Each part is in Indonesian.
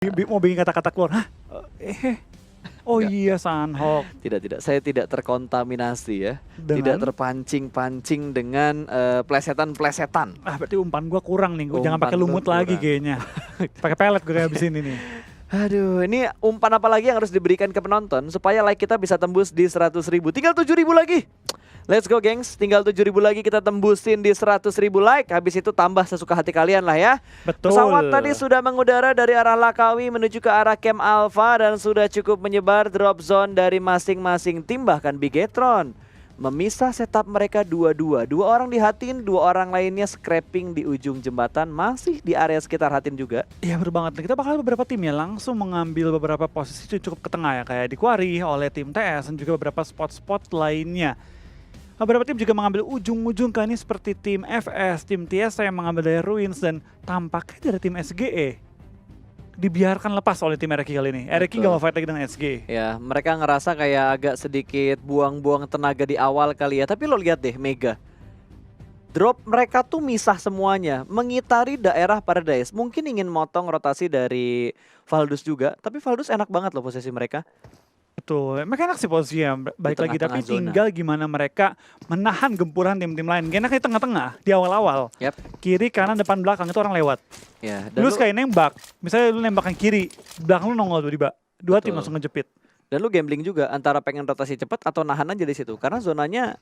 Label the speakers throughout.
Speaker 1: Mau bikin kata-kata keluar, hah? Oh iya Sanhok.
Speaker 2: Tidak. Saya tidak terkontaminasi ya. Tidak terpancing-pancing dengan plesetan-plesetan.
Speaker 1: Berarti umpan gua kurang nih. Gua jangan
Speaker 2: Umpan
Speaker 1: pakai
Speaker 2: lu
Speaker 1: lumut lagi
Speaker 2: kurang.
Speaker 1: kayaknya. Pakai pelet gue habis ini nih.
Speaker 2: Aduh, ini umpan apa lagi yang harus diberikan ke penonton supaya like kita bisa tembus di 100.000. Tinggal 7.000 lagi. Let's go gengs, tinggal 7.000 lagi kita tembusin di 100.000 like. Habis itu tambah sesuka hati kalian lah ya.
Speaker 1: Betul.
Speaker 2: Pesawat tadi sudah mengudara dari arah Lakawi menuju ke arah Camp Alpha dan sudah cukup menyebar drop zone dari masing-masing tim, bahkan Bigetron memisah setup mereka 2-2. 2 orang di Hatin, 2 orang lainnya scrapping di ujung jembatan, masih di area sekitar Hatin juga.
Speaker 1: Iya betul banget. Kita bakal beberapa tim ya langsung mengambil beberapa posisi cukup ke tengah ya, kayak di Quarry oleh tim TS dan juga beberapa spot-spot lainnya. Beberapa tim juga mengambil ujung-ujung kan ini seperti tim FS, tim TS yang mengambil dari Ruins dan tampaknya dari tim SGE dibiarkan lepas oleh tim Ereki kali ini. Ereki nggak mau fight lagi dengan SG.
Speaker 2: Ya, mereka ngerasa kayak agak sedikit buang-buang tenaga di awal kali ya. Tapi lo lihat deh Mega. Drop mereka tuh misah semuanya, mengitari daerah Paradise. Mungkin ingin motong rotasi dari Valdus juga, tapi Valdus enak banget loh posisi mereka.
Speaker 1: Betul, mereka enak sih posisinya, baik lagi, tapi tinggal gimana mereka menahan gempuran tim-tim lain. Enaknya di tengah-tengah, di awal-awal. Kiri, kanan, depan, belakang, itu orang lewat.
Speaker 2: Ya,
Speaker 1: lu sekali nembak, misalnya lu nembak yang kiri, belakang lu nongol tiba-tiba. Dua tim langsung ngejepit.
Speaker 2: Dan lu gambling juga antara pengen rotasi cepat atau nahan aja di situ. Karena zonanya,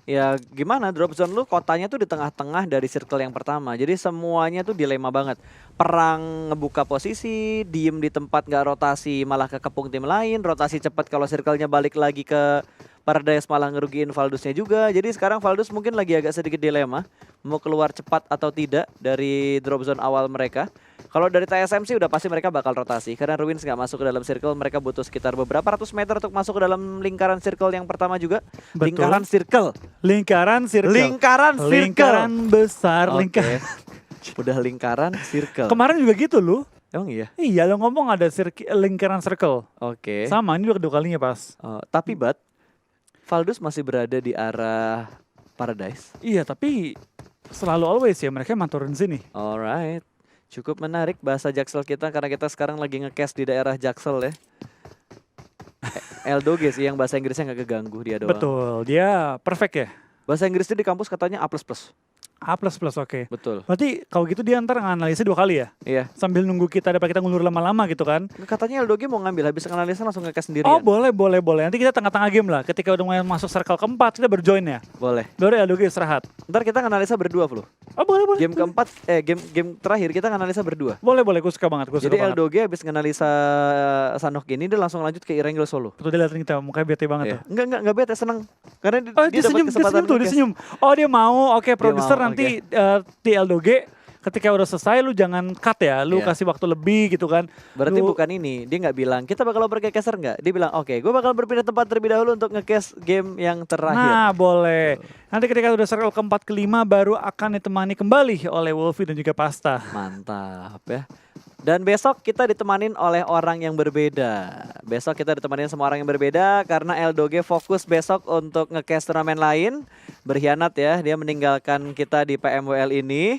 Speaker 2: ya gimana, drop zone lu kotanya tuh di tengah-tengah dari circle yang pertama. Jadi semuanya tuh dilema banget. Perang ngebuka posisi, diem di tempat gak rotasi malah kekepung tim lain. Rotasi cepat kalau circle-nya balik lagi ke Paradise malah ngerugiin Valdusnya juga. Jadi sekarang Valdus mungkin lagi agak sedikit dilema. Mau keluar cepat atau tidak dari drop zone awal mereka. Kalau dari TSM sih udah pasti mereka bakal rotasi. Karena Ruins gak masuk ke dalam circle. Mereka butuh sekitar beberapa ratus meter untuk masuk ke dalam lingkaran circle yang pertama juga.
Speaker 1: Betul.
Speaker 2: Lingkaran circle.
Speaker 1: Lingkaran circle.
Speaker 2: Lingkaran
Speaker 1: besar.
Speaker 2: Okay. Udah lingkaran circle.
Speaker 1: Kemarin juga gitu lu.
Speaker 2: Emang iya?
Speaker 1: Iya, lo ngomong ada lingkaran circle.
Speaker 2: Oke.
Speaker 1: Sama, ini juga kedua kalinya pas.
Speaker 2: Tapi Valdus masih berada di arah Paradise.
Speaker 1: Iya, tapi selalu always ya mereka emang turun sini.
Speaker 2: Alright. Cukup menarik bahasa Jaksel kita karena kita sekarang lagi nge-cast di daerah Jaksel ya. Eldoge sih yang bahasa Inggrisnya nggak keganggu, dia doang.
Speaker 1: Betul, dia perfect ya.
Speaker 2: Bahasa Inggrisnya di kampus katanya A++.
Speaker 1: A++, oke.
Speaker 2: Betul.
Speaker 1: Berarti kalau gitu dia ntar nganalisa 2 kali ya?
Speaker 2: Iya.
Speaker 1: Sambil nunggu kita, daripada kita ngulur lama-lama gitu kan?
Speaker 2: Katanya Eldoge mau ngambil, habis nganalisa langsung nge-cast sendirian.
Speaker 1: Oh boleh. Nanti kita tengah-tengah game lah. Ketika udah mulai masuk circle keempat, kita berjoin ya?
Speaker 2: Boleh.
Speaker 1: Baru Eldoge istirahat.
Speaker 2: Ntar kita nganalisa berdua, Flu.
Speaker 1: Oh boleh.
Speaker 2: Game keempat, game terakhir kita nganalisa berdua.
Speaker 1: Boleh, gue suka banget.
Speaker 2: Jadi Eldoge habis nganalisa Sanhok gini, dia langsung lanjut ke Irengel Solo.
Speaker 1: Betul, dia liatin kita, mukanya bete banget tuh.
Speaker 2: Enggak bete, seneng. Karena
Speaker 1: dia senyum, dia senyum. Oh dia mau, oke produser nanti di Eldoge ketika udah selesai lu jangan cut ya, lu kasih waktu lebih gitu kan.
Speaker 2: Berarti bukan ini, dia nggak bilang kita bakal bercaster nggak, dia bilang oke, gue bakal berpindah tempat terlebih dahulu untuk nge-cast game yang terakhir.
Speaker 1: Nah boleh, nanti ketika udah circle keempat kelima baru akan ditemani kembali oleh Wolfie dan juga Pasta.
Speaker 2: Mantap ya. Dan besok kita ditemanin oleh orang yang berbeda. Besok kita ditemanin sama orang yang berbeda karena Eldoge fokus besok untuk nge-cast turnamen lain. Berkhianat ya, dia meninggalkan kita di PMWL ini.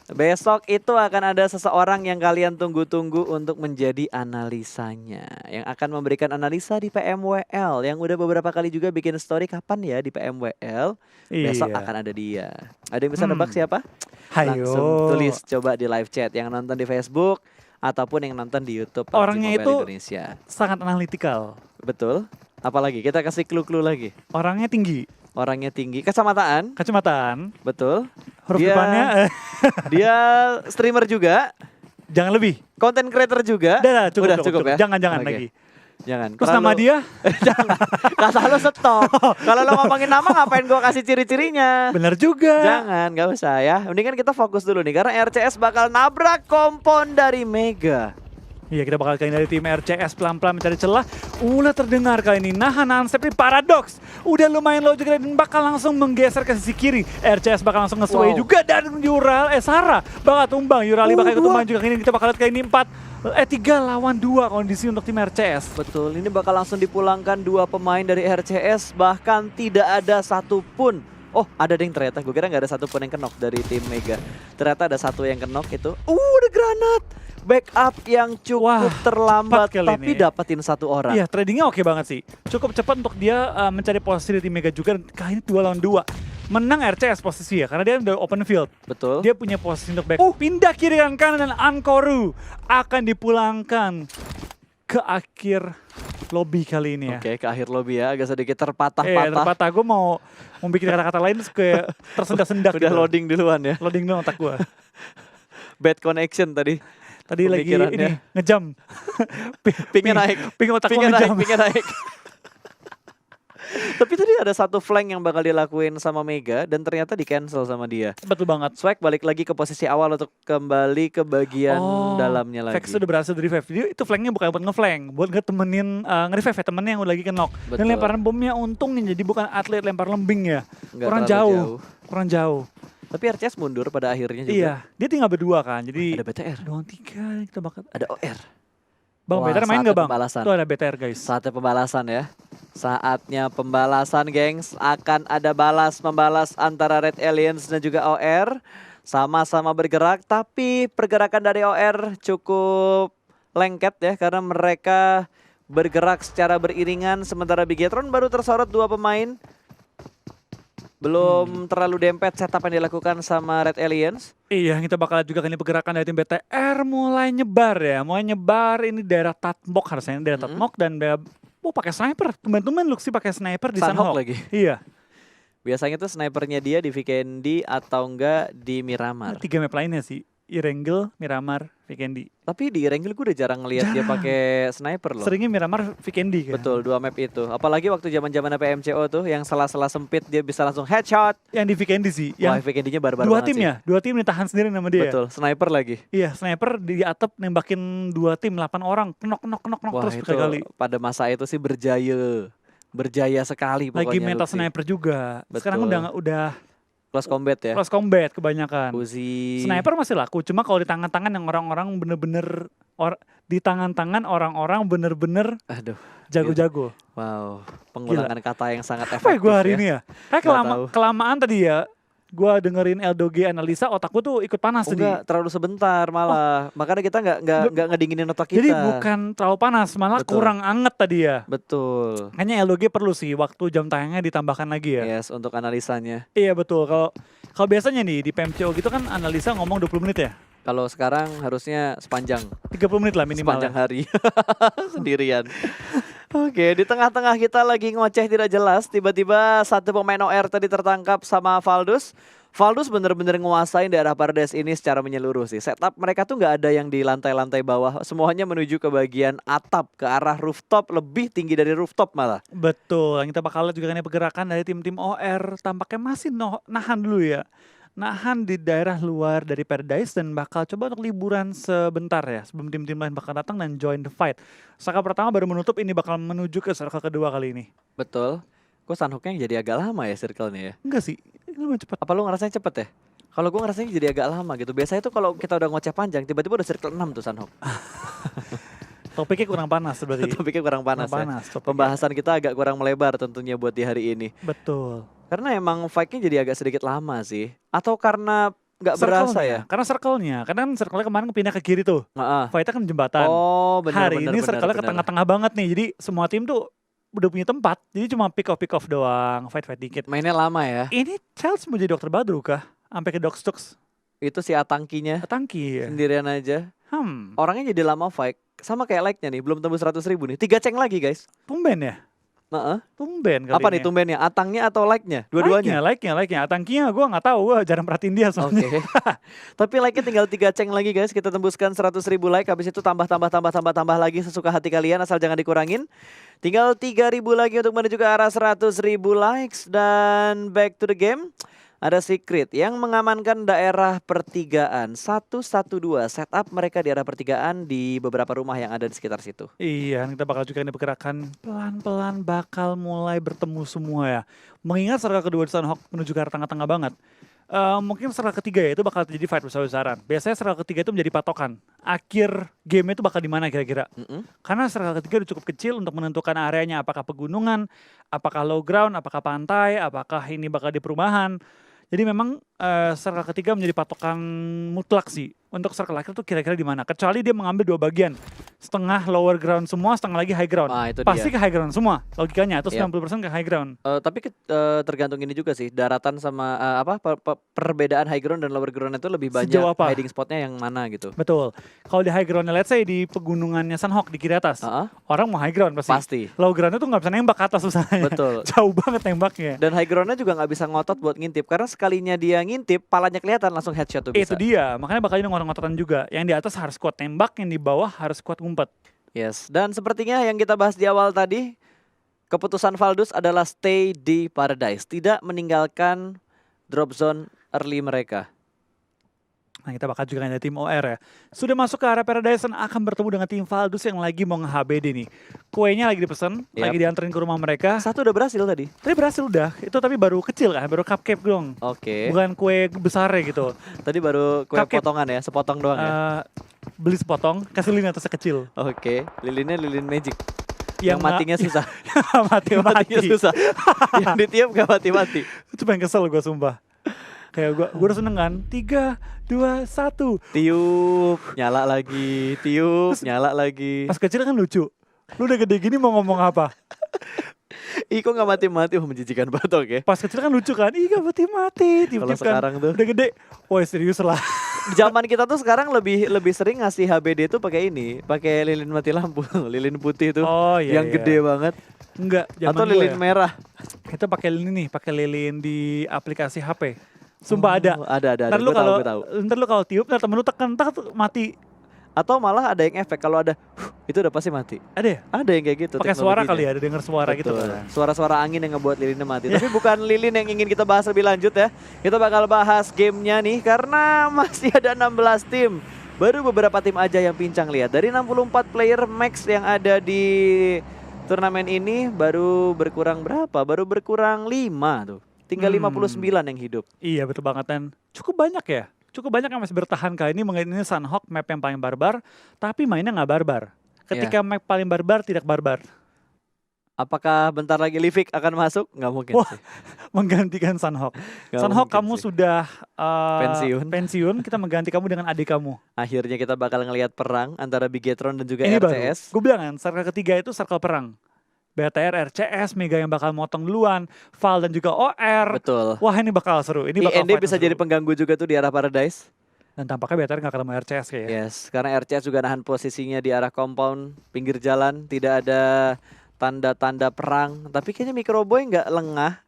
Speaker 2: Besok itu akan ada seseorang yang kalian tunggu-tunggu untuk menjadi analisanya. Yang akan memberikan analisa di PMWL. Yang udah beberapa kali juga bikin story kapan ya di PMWL. Besok akan ada dia. Ada yang bisa nebak siapa? Langsung tulis coba di live chat. Yang nonton di Facebook ataupun yang nonton di YouTube.
Speaker 1: Orangnya itu
Speaker 2: Indonesia.
Speaker 1: Sangat analitikal.
Speaker 2: Betul. Apalagi kita kasih clue-clue lagi.
Speaker 1: Orangnya tinggi.
Speaker 2: Kacamataan. Betul.
Speaker 1: Huruf depannya.
Speaker 2: Dia streamer juga.
Speaker 1: Jangan lebih.
Speaker 2: Content creator juga.
Speaker 1: Udah cukup ya. Jangan lagi.
Speaker 2: Jangan.
Speaker 1: Terus nama dia?
Speaker 2: Jangan. Kata lo stop. Kalau lo ngomongin nama ngapain gue kasih ciri-cirinya?
Speaker 1: Bener juga.
Speaker 2: Jangan, gak usah ya. Mendingan kita fokus dulu nih karena RCS bakal nabrak kompon dari Mega.
Speaker 1: Iya, kita bakal kali ini dari tim RCS pelan-pelan mencari celah. Terdengar kali ini nahan step di Paradox. Udah lumayan low juga dan bakal langsung menggeser ke sisi kiri. RCS bakal langsung nge-sway juga dan Sarah bakal tumbang. Yurali bakal tumbang juga kali ini. Kita bakal lihat kali ini 3 lawan 2 kondisi untuk tim RCS.
Speaker 2: Betul, ini bakal langsung dipulangkan 2 pemain dari RCS. Bahkan tidak ada satupun Oh, ada ding ternyata. Gue kira nggak ada satu pun yang kenok dari tim Mega. Ternyata ada satu yang kenok itu. Ada granat. Backup yang cukup terlambat,
Speaker 1: kali
Speaker 2: tapi
Speaker 1: ini.
Speaker 2: dapetin satu orang.
Speaker 1: Iya, tradingnya oke banget sih. Cukup cepat untuk dia mencari posisi di tim Mega juga. Dan kali ini 2 lawan 2. Menang RCS posisi ya, karena dia udah open field.
Speaker 2: Betul.
Speaker 1: Dia punya posisi untuk back. Pindah kiri dan kanan dan Ankoru akan dipulangkan ke akhir lobby kali ini ya.
Speaker 2: Oke, ke akhir lobby ya, agak sedikit
Speaker 1: Terpatah.
Speaker 2: terpatah-patah.
Speaker 1: Gue mau bikin kata-kata lain terus kayak tersendak-sendak
Speaker 2: Udah
Speaker 1: gitu.
Speaker 2: loading duluan ya.
Speaker 1: Loading dulu otak gue.
Speaker 2: Bad connection tadi.
Speaker 1: Tadi lagi
Speaker 2: Pemikirannya.
Speaker 1: ini ngejam.
Speaker 2: Pingnya naik.
Speaker 1: Ping otak gue
Speaker 2: Pingnya naik,
Speaker 1: ngejam.
Speaker 2: pingnya naik. Tapi tadi ada satu flank yang bakal dilakuin sama Mega dan ternyata di cancel sama dia.
Speaker 1: Betul banget.
Speaker 2: Swag balik lagi ke posisi awal untuk kembali ke bagian dalamnya lagi.
Speaker 1: Vex udah berhasil di revive. Jadi itu flanknya bukan buat ngeflank, buat ngetemenin nge-revive ya temennya yang udah lagi knock. Dan
Speaker 2: Betul.
Speaker 1: lemparan bomnya untung nih jadi bukan atlet lempar lembing ya.
Speaker 2: Nggak
Speaker 1: Kurang
Speaker 2: terlalu
Speaker 1: jauh. Kurang jauh.
Speaker 2: Tapi RCS mundur pada akhirnya juga.
Speaker 1: Iya, dia tinggal berdua kan. Jadi
Speaker 2: Ada BTR,
Speaker 1: doang 3 kita bakal.
Speaker 2: ada OR.
Speaker 1: Bang,
Speaker 2: Wah,
Speaker 1: BTR main
Speaker 2: saatnya
Speaker 1: nggak bang?
Speaker 2: pembalasan.
Speaker 1: Tuh ada BTR guys.
Speaker 2: Saatnya pembalasan ya. Saatnya pembalasan, gengs. Akan ada membalas antara Red Aliens dan juga OR. Sama-sama bergerak, tapi pergerakan dari OR cukup lengket ya. Karena mereka bergerak secara beriringan. Sementara Bigetron baru tersorot 2 pemain. Belum terlalu dempet setup yang dilakukan sama Red Aliens.
Speaker 1: Iya, kita bakal juga kali ini pergerakan dari tim BTR mulai nyebar ya. Mulai nyebar ini daerah Tatmok harusnya. Daerah Tatmok dan pakai sniper. Tumben-tumben Luxi pakai sniper di
Speaker 2: Sunhawk
Speaker 1: Sunhawk.
Speaker 2: lagi.
Speaker 1: Iya.
Speaker 2: Biasanya tuh snipernya dia di Vikendi atau enggak di Miramar.
Speaker 1: 3 map lainnya sih. Irengel, Miramar, Vikendi.
Speaker 2: Tapi di Erengel gue udah jarang ngeliat dia pakai sniper loh.
Speaker 1: Seringnya Miramar, Vikendi kan.
Speaker 2: Betul, 2 map itu. Apalagi waktu zaman-zaman PMCO tuh yang sela-sela sempit dia bisa langsung headshot.
Speaker 1: Yang di Vikendi sih.
Speaker 2: Wah,
Speaker 1: Yang
Speaker 2: Vikendinya barbar
Speaker 1: 2
Speaker 2: banget
Speaker 1: tim
Speaker 2: sih.
Speaker 1: ya. 2 tim ditahan sendiri sama dia.
Speaker 2: Betul, sniper lagi.
Speaker 1: Iya, sniper di atap nembakin 2 tim 8 orang. Knok
Speaker 2: Wah,
Speaker 1: terus
Speaker 2: itu
Speaker 1: berkali-kali.
Speaker 2: pada masa itu sih berjaya. Berjaya sekali pokoknya.
Speaker 1: Lagi meta
Speaker 2: Lutfi.
Speaker 1: sniper juga. Sekarang
Speaker 2: Betul.
Speaker 1: udah
Speaker 2: Close combat ya.
Speaker 1: close combat kebanyakan.
Speaker 2: Uzi.
Speaker 1: Sniper masih laku, cuma kalau di tangan-tangan yang orang-orang bener-bener di tangan-tangan orang-orang bener-bener
Speaker 2: Aduh,
Speaker 1: jago-jago.
Speaker 2: wow. Pengulangan kata yang sangat efektif
Speaker 1: Apa ya gue hari ini ya? Kayak
Speaker 2: Nggak tahu.
Speaker 1: kelamaan tadi ya. Gue dengerin Eldoge analisa, otak gue tuh ikut panas
Speaker 2: Oh,
Speaker 1: tadi.
Speaker 2: enggak, terlalu sebentar malah. Makanya kita nggak ngedinginin otak kita.
Speaker 1: Jadi bukan terlalu panas, malah
Speaker 2: Betul.
Speaker 1: kurang anget tadi ya.
Speaker 2: Betul.
Speaker 1: Kayaknya Eldoge perlu sih waktu jam tayangnya ditambahkan lagi ya.
Speaker 2: Yes, untuk analisanya.
Speaker 1: Iya betul. Kalau biasanya nih di PMCO gitu kan analisa ngomong 20 menit ya.
Speaker 2: Kalau sekarang harusnya sepanjang
Speaker 1: 30 menit lah minimal.
Speaker 2: sepanjang hari sendirian. Oke, di tengah-tengah kita lagi ngoceh tidak jelas, tiba-tiba satu pemain OR tadi tertangkap sama Valdus. Valdus bener-bener nguasain daerah Paradise ini secara menyeluruh sih. Setup mereka tuh nggak ada yang di lantai-lantai bawah, semuanya menuju ke bagian atap, ke arah rooftop, lebih tinggi dari rooftop malah.
Speaker 1: Betul, yang kita bakal lihat juga kan pergerakan dari tim-tim OR tampaknya masih nahan dulu ya. Nahan di daerah luar dari Paradise dan bakal coba untuk liburan sebentar ya sebelum tim-tim lain bakal datang dan join the fight. Circle pertama baru menutup, ini bakal menuju ke circle kedua kali ini.
Speaker 2: Betul. Kok Sunhook-nya jadi agak lama ya circle-nya ya?
Speaker 1: Enggak sih, ini lumayan cepat.
Speaker 2: Apa lu ngerasanya cepet ya? Kalau gue ngerasanya jadi agak lama gitu. Biasanya tuh kalau kita udah ngoceh panjang, tiba-tiba udah circle 6 tuh Sunhook.
Speaker 1: Topiknya kurang panas berarti.
Speaker 2: Topiknya kurang panas,
Speaker 1: Kurang
Speaker 2: ya.
Speaker 1: topiknya.
Speaker 2: Pembahasan kita agak kurang melebar tentunya buat di hari ini.
Speaker 1: Betul.
Speaker 2: Karena emang fight-nya jadi agak sedikit lama sih. Atau karena nggak berasa ya?
Speaker 1: Karena circle-nya. Karena kan circle-nya kemarin pindah ke kiri tuh.
Speaker 2: Heeh.
Speaker 1: Fight-nya kan jembatan.
Speaker 2: Oh, benar
Speaker 1: Hari ini circle-nya ke tengah-tengah banget nih. Jadi semua tim tuh udah punya tempat. Jadi cuma pick off doang. Fight-fight dikit.
Speaker 2: Mainnya lama ya.
Speaker 1: Ini Charles mau jadi dokter Badru kah? Sampai ke Doc Stux.
Speaker 2: Itu si Atangkinya
Speaker 1: Tangki ya.
Speaker 2: sendirian aja. Orangnya jadi lama fight. Sama kayak like-nya nih, belum tembus 100.000 nih. 3 ceng lagi guys.
Speaker 1: Tumben ya?
Speaker 2: Heeh.
Speaker 1: Tumben kali
Speaker 2: Apa
Speaker 1: ini
Speaker 2: nih tumbennya? Atangnya atau like-nya? Dua-duanya?
Speaker 1: Like-nya. Tangkinya gue gak tahu, gue jarang perhatiin dia
Speaker 2: Oke.
Speaker 1: soalnya.
Speaker 2: Tapi like-nya tinggal 3 ceng lagi guys. Kita tembuskan 100.000 like. Habis itu tambah lagi sesuka hati kalian. Asal jangan dikurangin. Tinggal 3.000 lagi untuk menuju ke arah 100.000 likes. Dan back to the game. Ada Secret yang mengamankan daerah pertigaan 112. Setup mereka di arah pertigaan di beberapa rumah yang ada di sekitar situ.
Speaker 1: Iya, kita bakal juga ini pergerakan pelan-pelan bakal mulai bertemu semua ya. Mengingat circle kedua di Sunhawk menuju ke arah tengah-tengah banget. Mungkin serang ketiga ya itu bakal terjadi fight besar-besaran. Biasanya serang ketiga itu menjadi patokan. Akhir game itu bakal di mana kira-kira? Karena serang ketiga udah cukup kecil untuk menentukan areanya, apakah pegunungan, apakah low ground, apakah pantai, apakah ini bakal di perumahan. Jadi memang serang ketiga menjadi patokan mutlak sih untuk circle akhir tuh kira-kira di mana. Kecuali dia mengambil dua bagian, setengah lower ground semua, setengah lagi high ground.
Speaker 2: Itu
Speaker 1: Pasti
Speaker 2: dia.
Speaker 1: ke high ground semua logikanya, atau
Speaker 2: Iya.
Speaker 1: 90% ke high ground.
Speaker 2: Tapi tergantung ini juga sih, daratan sama perbedaan high ground dan lower ground itu lebih banyak
Speaker 1: Sejauh apa?
Speaker 2: hiding spotnya yang mana gitu.
Speaker 1: Betul. Kalau di high ground, let's say di pegunungannya Sunhawk di kiri atas, orang mau high ground pasti.
Speaker 2: Pasti.
Speaker 1: Low ground itu nggak bisa nembak ke atas susahnya.
Speaker 2: Betul.
Speaker 1: Jauh banget nembaknya.
Speaker 2: Dan high groundnya juga nggak bisa ngotot buat ngintip karena sekalinya dia ngintip, palanya kelihatan langsung headshot tuh bisa.
Speaker 1: Itu dia, makanya bakal ini ngotot-ngototan juga. Yang di atas harus kuat tembak, yang di bawah harus kuat ngumpet.
Speaker 2: Yes. Dan sepertinya yang kita bahas di awal tadi, keputusan Valdus adalah stay di Paradise, tidak meninggalkan drop zone early mereka.
Speaker 1: Nah kita bakal juga ada tim OR ya. Sudah masuk ke area Paradise dan akan bertemu dengan tim Valdus yang lagi mau nge-HBD nih. Kuenya lagi dipesan, lagi dianterin ke rumah mereka.
Speaker 2: Satu udah berhasil tadi.
Speaker 1: Tadi berhasil udah, itu tapi baru kecil kan, baru cupcake dong.
Speaker 2: Oke.
Speaker 1: Bukan kue besar ya gitu.
Speaker 2: Tadi baru kue
Speaker 1: Cupcake.
Speaker 2: potongan ya, sepotong doang ya.
Speaker 1: Beli sepotong, kasih lilin atasnya kecil.
Speaker 2: Oke, lilinnya lilin magic. Yang
Speaker 1: Yang
Speaker 2: matinya susah.
Speaker 1: Mati-mati.
Speaker 2: Matinya susah. Yang ditiup gak mati-mati.
Speaker 1: Itu pengen kesel gue sumpah. Kayak gue udah seneng kan. 3, 2, 1.
Speaker 2: Tiup, nyala lagi. Tiup, nyala lagi.
Speaker 1: Pas kecil kan lucu. Lu udah gede gini mau ngomong apa?
Speaker 2: Ih kok gak mati-mati, menjijikan batok ya.
Speaker 1: Pas kecil kan lucu kan. Ih gak mati-mati.
Speaker 2: Kalau
Speaker 1: Tiup-tiup kan.
Speaker 2: sekarang tuh.
Speaker 1: Udah gede. Woi serius lah.
Speaker 2: Zaman kita tuh sekarang lebih sering ngasih HBD tuh pakai ini, pakai lilin mati lampu, lilin putih tuh.
Speaker 1: Oh iya.
Speaker 2: Yang gede banget.
Speaker 1: Enggak.
Speaker 2: Atau lilin merah.
Speaker 1: Kita pakai lilin nih. Pakai lilin di aplikasi HP. Sumpah ada.
Speaker 2: Ada.
Speaker 1: Ntar lu
Speaker 2: Gua
Speaker 1: kalau
Speaker 2: tahu.
Speaker 1: ntar lu kalau tiup, ntar temen lu tekan, ntar tuh mati.
Speaker 2: Atau malah ada yang efek kalau ada itu udah pasti mati.
Speaker 1: Ada ya?
Speaker 2: Ada yang kayak gitu.
Speaker 1: Pakai suara
Speaker 2: teknologinya.
Speaker 1: kali ya, ada denger suara gitu
Speaker 2: Betul.
Speaker 1: kan.
Speaker 2: Suara-suara angin yang ngebuat lilinnya mati. Tapi bukan lilin yang ingin kita bahas lebih lanjut ya. Kita bakal bahas gamenya nih karena masih ada 16 tim. Baru beberapa tim aja yang pincang lihat. Dari 64 player max yang ada di turnamen ini baru berkurang berapa? Baru berkurang 5 tuh. Tinggal 59 yang hidup.
Speaker 1: Iya betul banget dan cukup banyak ya. Cukup banyak yang masih bertahan kali ini mengenai ini Sunhawk map yang paling barbar. Tapi mainnya nggak barbar. Ketika map paling barbar tidak barbar.
Speaker 2: Apakah bentar lagi Livik akan masuk? Nggak mungkin
Speaker 1: Wah,
Speaker 2: sih.
Speaker 1: menggantikan Sunhawk.
Speaker 2: Nggak
Speaker 1: Sunhawk
Speaker 2: mungkin
Speaker 1: kamu
Speaker 2: sih.
Speaker 1: sudah
Speaker 2: Pensiun.
Speaker 1: Kita mengganti kamu dengan adik kamu.
Speaker 2: Akhirnya kita bakal ngelihat perang antara Bigetron dan juga
Speaker 1: Ini baru.
Speaker 2: RCS.
Speaker 1: Gue bilang kan, circle ketiga itu circle perang. BTR, RCS, Mega yang bakal motong duluan, Val dan juga OR.
Speaker 2: Betul.
Speaker 1: Wah ini bakal seru. Ini bakal
Speaker 2: IND
Speaker 1: fight
Speaker 2: bisa
Speaker 1: yang
Speaker 2: jadi
Speaker 1: seru.
Speaker 2: pengganggu juga tuh di arah Paradise.
Speaker 1: Dan tampaknya BTR nggak ketemu RCS kayaknya.
Speaker 2: Yes, karena RCS juga nahan posisinya di arah compound pinggir jalan, tidak ada tanda-tanda perang. Tapi kayaknya Microboy nggak lengah,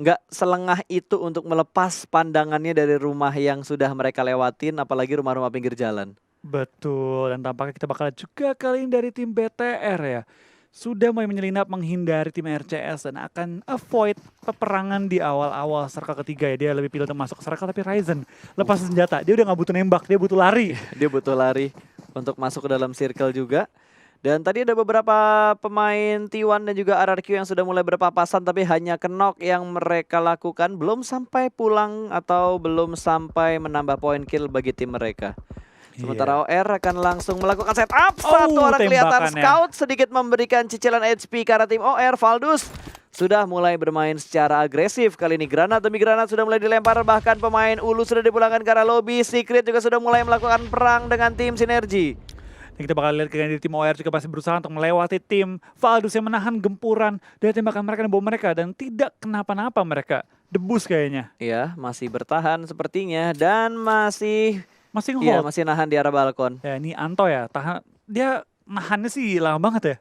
Speaker 2: nggak selengah itu untuk melepas pandangannya dari rumah yang sudah mereka lewatin, apalagi rumah-rumah pinggir jalan.
Speaker 1: Betul, dan tampaknya kita bakal juga kali ini dari tim BTR ya. Sudah mulai menyelinap menghindari tim RCS dan akan avoid peperangan di awal-awal circle ketiga ya. Dia lebih pilih untuk masuk ke circle tapi Ryzen lepas senjata. Dia udah nggak butuh nembak, dia butuh lari.
Speaker 2: Dia butuh lari untuk masuk ke dalam circle juga. Dan tadi ada beberapa pemain T1 dan juga RRQ yang sudah mulai berpapasan tapi hanya knock yang mereka lakukan belum sampai pulang atau belum sampai menambah poin kill bagi tim mereka. Sementara OR akan langsung melakukan setup. Satu orang kelihatan
Speaker 1: tembakannya.
Speaker 2: scout sedikit memberikan cicilan HP karena tim OR. Valdus sudah mulai bermain secara agresif. Kali ini granat demi granat sudah mulai dilempar. Bahkan pemain Ulu sudah dipulangkan ke arah lobby. Secret juga sudah mulai melakukan perang dengan tim Sinergi.
Speaker 1: Dan kita bakal lihat kayaknya di tim OR juga masih berusaha untuk melewati tim Valdus yang menahan gempuran dari tembakan mereka dan bom mereka. Dan tidak kenapa-napa mereka. Debus kayaknya.
Speaker 2: Iya, masih bertahan sepertinya. Dan masih
Speaker 1: Nge-hold.
Speaker 2: masih nahan di arah balkon.
Speaker 1: Ya ini Anto ya, dia nahannya sih lama banget ya.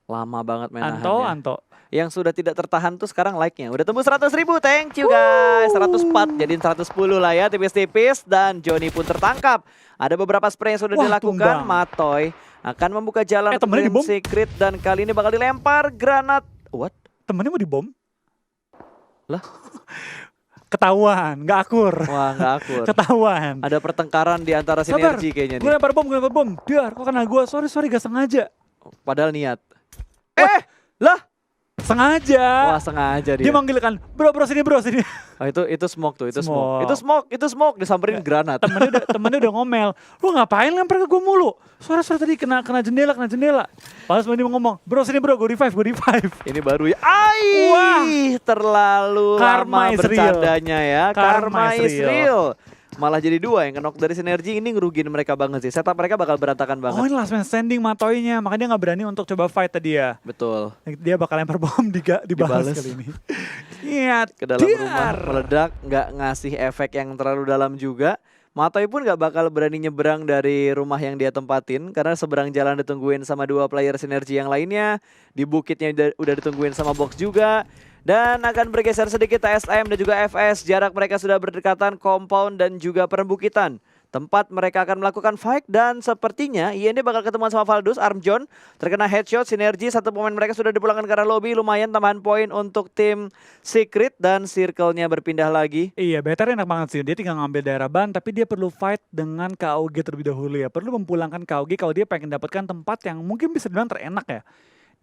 Speaker 2: Lama banget main
Speaker 1: Anto.
Speaker 2: nahannya. Yang sudah tidak tertahan tuh sekarang like-nya. Udah tembus 100.000, thank you guys. 104, jadiin 110 lah ya, tipis-tipis. Dan Johnny pun tertangkap. Ada beberapa spray yang sudah
Speaker 1: Wah,
Speaker 2: dilakukan.
Speaker 1: tumbang.
Speaker 2: Matoy akan membuka jalan untuk
Speaker 1: temennya
Speaker 2: tim
Speaker 1: dibom.
Speaker 2: Secret. Dan kali ini bakal dilempar granat. What?
Speaker 1: Temennya mau dibom.
Speaker 2: Lah?
Speaker 1: Ketahuan, nggak akur.
Speaker 2: Wah, nggak akur.
Speaker 1: Ketahuan.
Speaker 2: Ada pertengkaran di antara
Speaker 1: Sabar,
Speaker 2: Sinergi kayaknya
Speaker 1: gue
Speaker 2: nih.
Speaker 1: lempar bom. Biar, kok kena gue? Sorry, gak sengaja.
Speaker 2: Padahal niat.
Speaker 1: Wah.
Speaker 2: Lah?
Speaker 1: Sengaja.
Speaker 2: Wah, sengaja
Speaker 1: Dia manggil kan, bro sini.
Speaker 2: Oh, itu smoke tuh, itu
Speaker 1: Smoke.
Speaker 2: smoke. Itu smoke disamperin granat.
Speaker 1: Temennya udah ngomel, lu ngapain lempar ke gue mulu? Suara tadi kena jendela. Pas dia mau ngomong, bro sini bro, gue revive.
Speaker 2: Ini baru ya. Wah, terlalu
Speaker 1: Karma
Speaker 2: lama
Speaker 1: is real.
Speaker 2: bercandanya ya.
Speaker 1: Karma is real.
Speaker 2: Malah jadi 2 yang knock dari sinergi, ini ngerugiin mereka banget sih. Setup mereka bakal berantakan banget.
Speaker 1: Oh ini last man standing matoinya, makanya dia gak berani untuk coba fight tadi ya.
Speaker 2: Betul.
Speaker 1: Dia bakal lempar bom dibalas
Speaker 2: Dibales.
Speaker 1: kali ini. Iya,
Speaker 2: Ke dalam rumah meledak, nggak ngasih efek yang terlalu dalam juga. Matoi pun nggak bakal berani nyebrang dari rumah yang dia tempatin karena seberang jalan ditungguin sama 2 player sinergi yang lainnya. Di bukitnya udah ditungguin sama box juga. Dan akan bergeser sedikit TSM dan juga FS. Jarak mereka sudah berdekatan, compound dan juga perbukitan. Tempat mereka akan melakukan fight dan sepertinya IND bakal ketemuan sama Valdus, Armjon. Terkena headshot, sinergi, 1 pemain mereka sudah dipulangkan ke arah lobby. Lumayan tambahan poin untuk tim Secret dan circle-nya berpindah lagi.
Speaker 1: Iya, better enak banget sih. Dia tinggal ngambil daerah ban, tapi dia perlu fight dengan KOG terlebih dahulu ya. Perlu memulangkan KOG kalau dia pengen dapatkan tempat yang mungkin bisa dibilang terenak ya.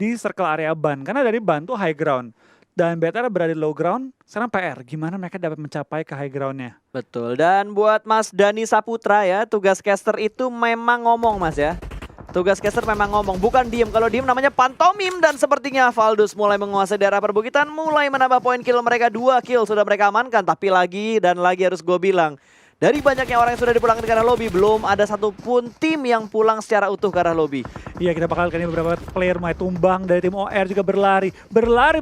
Speaker 1: Di circle area ban, karena dari ban tuh high ground. Dan better berada di low ground, sekarang PR. Gimana mereka dapat mencapai ke high ground-nya?
Speaker 2: Betul, dan buat Mas Dani Saputra ya, tugas caster itu memang ngomong Mas ya. Tugas caster memang ngomong, bukan diem. Kalau diem namanya pantomim dan sepertinya Valdus mulai menguasai daerah perbukitan, mulai menambah poin kill mereka. 2 kill sudah mereka amankan, tapi lagi dan lagi harus gue bilang. Dari banyaknya orang yang sudah dipulangkan ke arah lobby, belum ada satupun tim yang pulang secara utuh ke arah lobby.
Speaker 1: Iya, kita bakal kali ini beberapa player mulai tumbang, dari tim OR juga berlari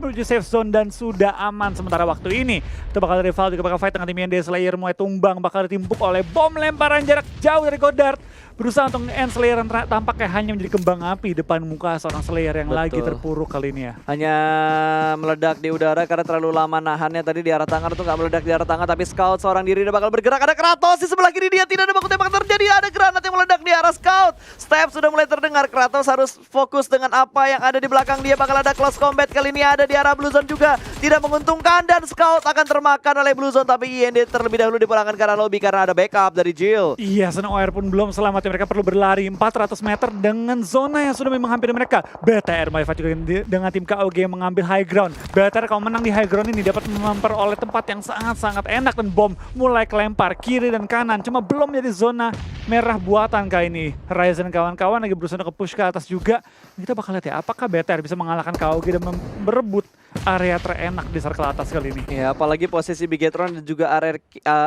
Speaker 1: menuju safe zone dan sudah aman sementara waktu ini. Kita bakal dari Val juga bakal fight dengan tim IND. Slayer mulai tumbang, bakal ditimpuk oleh bom lemparan jarak jauh dari Godard. Berusaha untuk end Slayer yang tampaknya hanya menjadi kembang api depan muka seorang Slayer yang lagi terpuruk kali ini ya.
Speaker 2: Hanya meledak di udara karena terlalu lama nahannya tadi di arah tangan, itu nggak meledak di arah tangan, tapi Scout seorang diri dia bakal bergerak. Ada Kratos di sebelah kiri dia, tidak ada baku tembak terjadi, ada granat yang meledak di arah Scout. Step sudah mulai terdengar, Kratos harus fokus dengan apa yang ada di belakang dia. Bakal ada close combat kali ini, ada di arah Blue Zone juga, tidak menguntungkan dan Scout akan termakan oleh Blue Zone, tapi IND terlebih dahulu dipulangkan ke arah lobby karena ada backup dari Jill.
Speaker 1: Iya, Sun OR pun belum selamat. Mereka perlu berlari 400 meter dengan zona yang sudah menghampiri mereka. BTR mulai fight juga dengan tim KOG yang mengambil high ground. BTR kalau menang di high ground ini dapat memperoleh tempat yang sangat-sangat enak dan bom mulai kelempar kiri dan kanan. Cuma belum jadi zona merah buatan kali ini. Ryzen kawan-kawan lagi berusaha ke push ke atas juga. Kita bakal lihat ya, apakah BTR bisa mengalahkan KOG dan berebut area terenak di circle atas kali ini.
Speaker 2: Ya, apalagi posisi Bigetron dan juga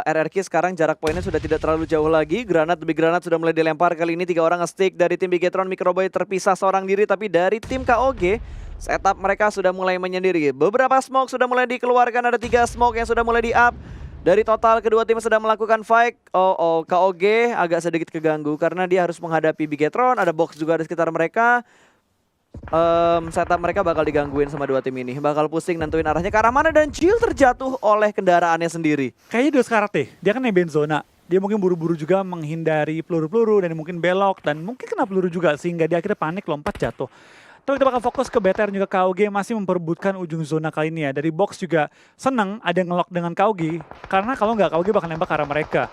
Speaker 2: RRQ sekarang jarak poinnya sudah tidak terlalu jauh lagi. Granat demi granat sudah mulai dilempar. Kali ini 3 orang nge-stick dari tim Bigetron. Microboy terpisah seorang diri, tapi dari tim KOG setup mereka sudah mulai menyendiri. Beberapa smoke sudah mulai dikeluarkan, ada 3 smoke yang sudah mulai di-up. Dari total kedua tim sedang melakukan fight. KOG agak sedikit keganggu karena dia harus menghadapi Bigetron. Ada box juga di sekitar mereka. Setup mereka bakal digangguin sama 2 tim ini. Bakal pusing nentuin arahnya ke arah mana dan Jill terjatuh oleh kendaraannya sendiri.
Speaker 1: Kayaknya dia karate, dia kan nebeng zona. Dia mungkin buru-buru juga menghindari peluru-peluru dan mungkin belok dan mungkin kena peluru juga sehingga dia akhirnya panik lompat jatuh. Tapi kita bakal fokus ke BTR juga KOG masih memperebutkan ujung zona kali ini ya. Dari box juga seneng ada ngelock dengan KOG karena kalau nggak KOG bakal nembak ke arah mereka.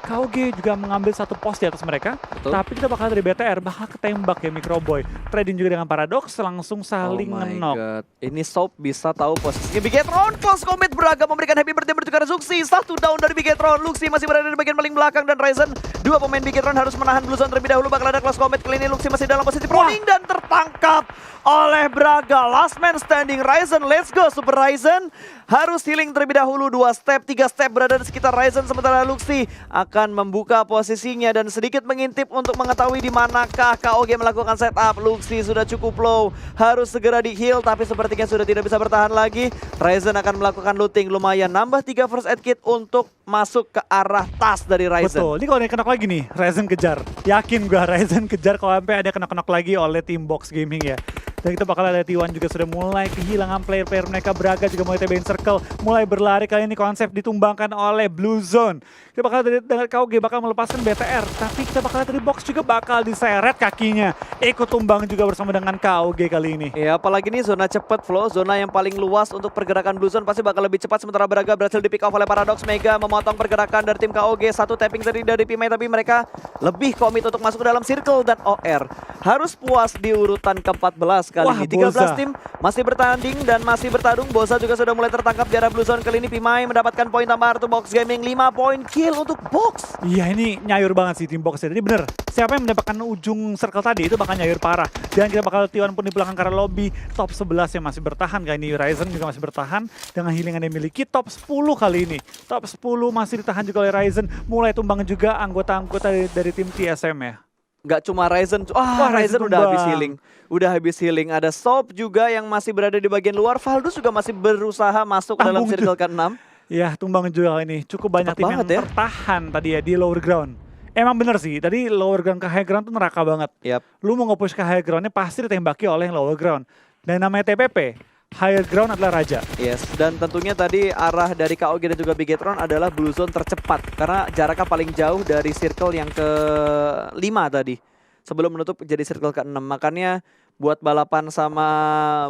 Speaker 1: KOG juga mengambil 1 pos di atas mereka. Betul. Tapi kita bakal dari BTR bakal ketembak ya Microboy. Trading juga dengan Paradox langsung saling nge-knock.
Speaker 2: Ini Soap bisa tahu posisinya Bigetron. Close combat beragam memberikan happy birthday bertukar Zuxi. 1 down dari Bigetron. Luxi masih berada di bagian paling belakang dan Ryzen. 2 pemain Bigetron harus menahan Blue Zone terlebih dahulu. Bakal ada close combat kali ini. Luxi masih dalam posisi proning dan tertangkap oleh Braga. Last man standing Ryzen. Let's go Super Ryzen. Harus healing terlebih dahulu. 2 step, 3 step berada di sekitar Ryzen. Sementara Luxi akan membuka posisinya dan sedikit mengintip untuk mengetahui di manakah KOG melakukan setup. Luxi sudah cukup low, harus segera di heal tapi sepertinya sudah tidak bisa bertahan lagi. Ryzen akan melakukan looting, lumayan nambah 3 first aid kit untuk masuk ke arah tas dari Ryzen.
Speaker 1: Betul, ini kalau ada kenok lagi nih, Ryzen kejar. Yakin gua Ryzen kejar kalau sampai ada kenok-kenok lagi oleh tim Box Gaming ya. Dan kita bakal lihat T1 juga sudah mulai kehilangan player-player mereka. Braga juga mulai TBN circle, mulai berlari. Kali ini konsep ditumbangkan oleh Blue Zone. Kita bakal dengan KOG bakal melepaskan BTR, tapi kita bakal lihat dari box juga bakal diseret kakinya. Ikut tumbang juga bersama dengan KOG kali ini.
Speaker 2: Ya, apalagi nih zona cepat flow, zona yang paling luas untuk pergerakan Blue Zone pasti bakal lebih cepat. Sementara Braga berhasil di pick off oleh Paradox. Mega memotong pergerakan dari tim KOG. 1 tapping tadi dari Pimei, tapi mereka lebih komit untuk masuk ke dalam circle dan OR harus puas di urutan ke-14 Box kali
Speaker 1: Wah,
Speaker 2: ini. 13
Speaker 1: Boza.
Speaker 2: tim masih bertanding dan masih bertarung. Boza juga sudah mulai tertangkap di arah Blue Zone. Kali ini Pimai mendapatkan poin tambahan untuk Box Gaming. 5 poin kill untuk Box.
Speaker 1: Iya, ini nyayur banget sih tim Box ya. Jadi bener, siapa yang mendapatkan ujung circle tadi itu bakal nyayur parah. Dan kita bakal T1 pun di belakang karena lobby. Top 11 yang masih bertahan kali ini. Ryzen juga masih bertahan dengan healing yang dimiliki. Top 10 kali ini. Top 10 masih ditahan juga oleh Ryzen. Mulai tumbang juga anggota-anggota dari tim TSM ya.
Speaker 2: Gak cuma Ryzen,
Speaker 1: Wah,
Speaker 2: Ryzen
Speaker 1: Ryzen
Speaker 2: udah habis
Speaker 1: tumbang.
Speaker 2: healing. Udah habis healing. Ada Soap juga yang masih berada di bagian luar. Valdus juga masih berusaha masuk ke dalam
Speaker 1: Tanggung
Speaker 2: circle ke-6.
Speaker 1: Ya, tumbang juga kali ini. Cukup banyak
Speaker 2: Cepet
Speaker 1: tim yang
Speaker 2: banget ya.
Speaker 1: tertahan tadi ya di lower ground. Emang bener sih, tadi lower ground ke high ground tuh neraka banget.
Speaker 2: Yap.
Speaker 1: Lu mau nge-push ke high groundnya pasti ditembaki oleh yang lower ground. Dan namanya TPP, higher ground adalah raja.
Speaker 2: Yes, dan tentunya tadi arah dari KOG dan juga Bigetron adalah Blue Zone tercepat. Karena jaraknya paling jauh dari circle yang ke-5 tadi. Sebelum menutup jadi circle ke-6. Makanya buat balapan sama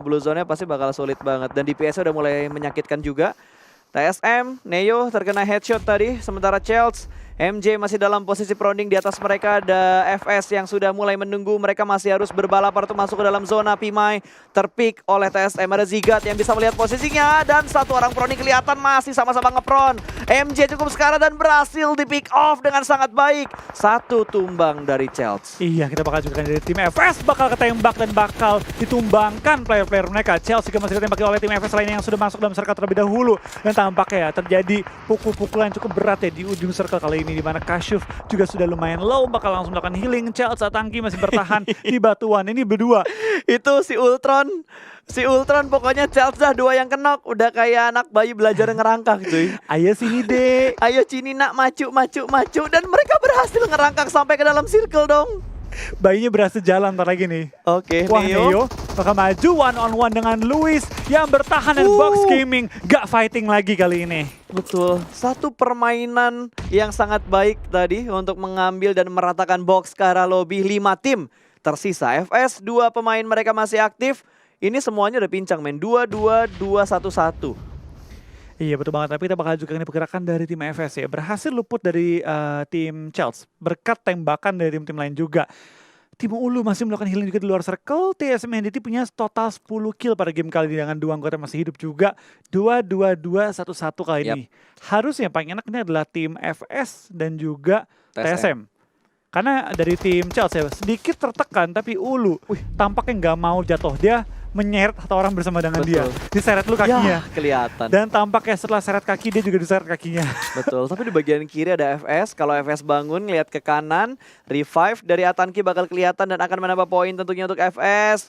Speaker 2: Blue Zone-nya pasti bakal sulit banget. Dan DPS-nya udah mulai menyakitkan juga. TSM, Neo terkena headshot tadi. Sementara Chels, MJ masih dalam posisi prounding. Di atas mereka ada FS yang sudah mulai menunggu. Mereka masih harus berbalap untuk masuk ke dalam zona. Pimai terpick oleh TSM. Ada Zigat yang bisa melihat posisinya. Dan satu orang prounding kelihatan masih sama-sama ngepron. MJ cukup sekarang dan berhasil di pick off dengan sangat baik. Satu tumbang dari Chels.
Speaker 1: Iya, kita bakal juga dari tim FS bakal ketembak dan bakal ditumbangkan player-player mereka. Chelsea juga masih ditembaki oleh tim FS lainnya yang sudah masuk dalam circle terlebih dahulu. Dan tampaknya ya terjadi pukul-pukulan cukup berat ya di ujung circle kali ini. Di mana Kashuf juga sudah lumayan low, bakal langsung melakukan healing. Chelsea Tangki masih bertahan di batuan. Ini berdua.
Speaker 2: Itu si Ultron pokoknya Chels dah 2 yang kenok. Udah kayak anak bayi belajar ngerangkak cuy.
Speaker 1: Ayo sini dek.
Speaker 2: Ayo Cini nak maju. Dan mereka berhasil ngerangkak sampai ke dalam circle dong.
Speaker 1: Bayinya berhasil jalan ntar lagi nih.
Speaker 2: Oke,
Speaker 1: Wah,
Speaker 2: Neo.
Speaker 1: Neo bakal maju one on one dengan Luis yang bertahan dan Box Gaming gak fighting lagi kali ini.
Speaker 2: Betul, satu permainan yang sangat baik tadi untuk mengambil dan meratakan box ke arah lobby. 5 tim tersisa. FS 2 pemain mereka masih aktif. Ini semuanya udah pincang men. 2-2-2-1-1.
Speaker 1: Iya betul banget, tapi kita bakal juga ini pergerakan dari tim FS ya. Berhasil luput dari tim Chelsea berkat tembakan dari tim-tim lain juga. Tim Ulu masih melakukan healing juga di luar circle. TSM Entity punya total 10 kill pada game kali ini dengan 2 anggota masih hidup juga. 2-2-2-1-1 kali ini. Harusnya paling enak ini adalah tim FS dan juga TSM. Karena dari tim Chelsea sedikit tertekan, tapi Ulu tampaknya nggak mau jatuh. Dia menyeret satu orang bersama dengan dia. Diseret lu kakinya.
Speaker 2: Ya, kelihatan.
Speaker 1: Dan tampaknya setelah seret kaki, dia juga diseret kakinya.
Speaker 2: Betul, tapi di bagian kiri ada FS. Kalau FS bangun, lihat ke kanan, revive dari Atanki bakal kelihatan dan akan menambah poin tentunya untuk FS.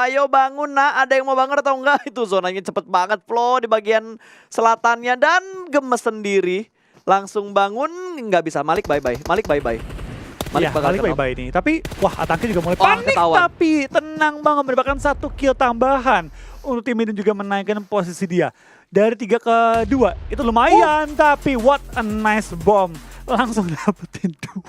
Speaker 2: Ayo bangun nak, ada yang mau bangun atau enggak? Itu zonanya cepet banget, flow di bagian selatannya dan gemes sendiri. Langsung bangun, nggak bisa. Malik bye-bye.
Speaker 1: Malik bye-bye nih. Tapi wah Atanki juga mulai panik,
Speaker 2: ketahuan.
Speaker 1: tapi tenang banget mendapatkan 1 kill tambahan untuk tim ini juga menaikkan posisi dia dari 3 ke 2. Itu lumayan, tapi what a nice bomb. Langsung dapetin 2.